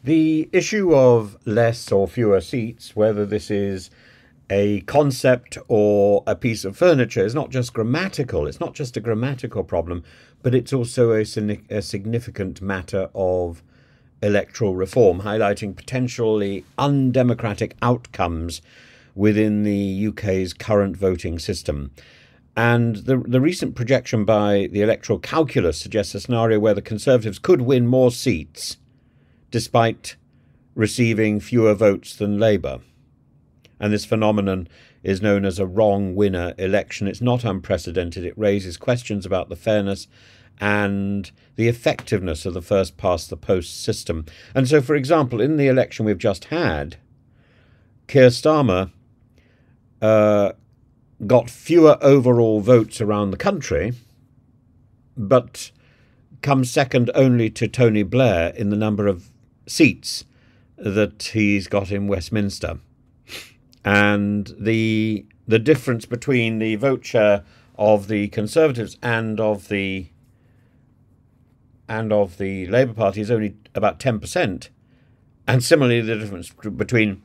The issue of less or fewer seats, whether this is a concept or a piece of furniture, is not just grammatical. It's not just a grammatical problem, but it's also a significant matter of electoral reform, highlighting potentially undemocratic outcomes within the UK's current voting system. And the recent projection by the electoral calculus suggests a scenario where the Conservatives could win more seats despite receiving fewer votes than Labour. And this phenomenon is known as a wrong winner election. It's not unprecedented. It raises questions about the fairness and the effectiveness of the first past the post system. And so, for example, in the election we've just had, Keir Starmer got fewer overall votes around the country, but comes second only to Tony Blair in the number of seats that he's got in Westminster. And the difference between the vote share of the Conservatives and of the Labour Party is only about 10%. And similarly, the difference between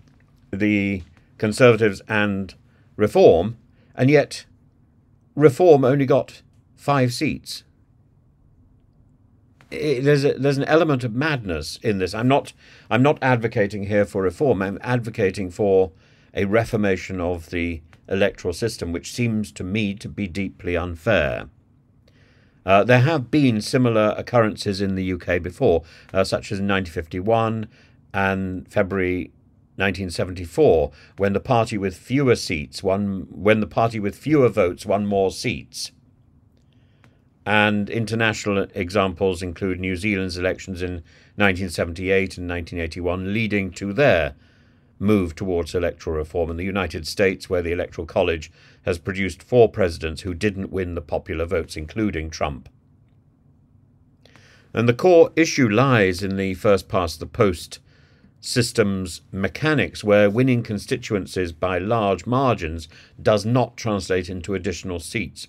the Conservatives and Reform, and yet Reform only got 5 seats. There's an element of madness in this. I'm not advocating here for reform. I'm advocating for a reformation of the electoral system, which seems to me to be deeply unfair. There have been similar occurrences in the UK before, such as in 1951 and February 1974, when the party with fewer seats when the party with fewer votes won more seats. And international examples include New Zealand's elections in 1978 and 1981, leading to their move towards electoral reform, in the United States, where the Electoral College has produced 4 presidents who didn't win the popular votes, including Trump. And the core issue lies in the first past the post system's mechanics, where winning constituencies by large margins does not translate into additional seats,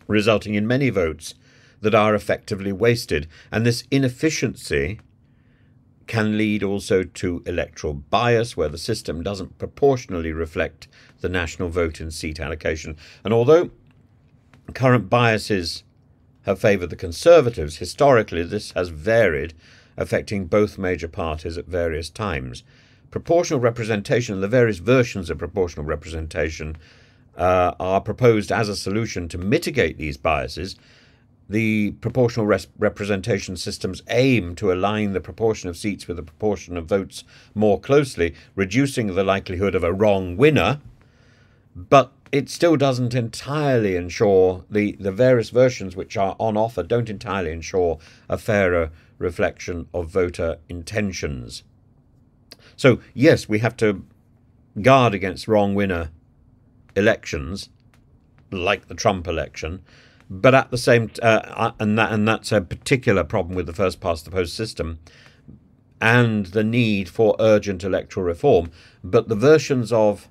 resulting in many votes that are effectively wasted. And this inefficiency can lead also to electoral bias, where the system doesn't proportionally reflect the national vote in seat allocation. And although current biases have favoured the Conservatives, historically this has varied, affecting both major parties at various times. Proportional representation and the various versions of proportional representation are proposed as a solution to mitigate these biases. The proportional representation systems aim to align the proportion of seats with the proportion of votes more closely, reducing the likelihood of a wrong winner, but it still doesn't entirely ensure, the various versions which are on offer don't entirely ensure a fairer reflection of voter intentions. So yes, we have to guard against wrong winner elections, like the Trump election, but at the same and that's a particular problem with the first past the post system and the need for urgent electoral reform. But the versions of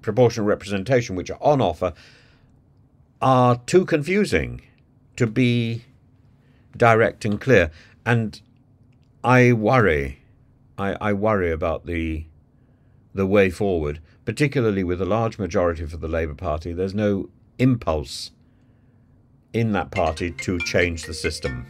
proportional representation which are on offer are too confusing to be direct and clear, and I worry about the way forward, particularly with a large majority for the Labour Party. There's no impulse in that party to change the system.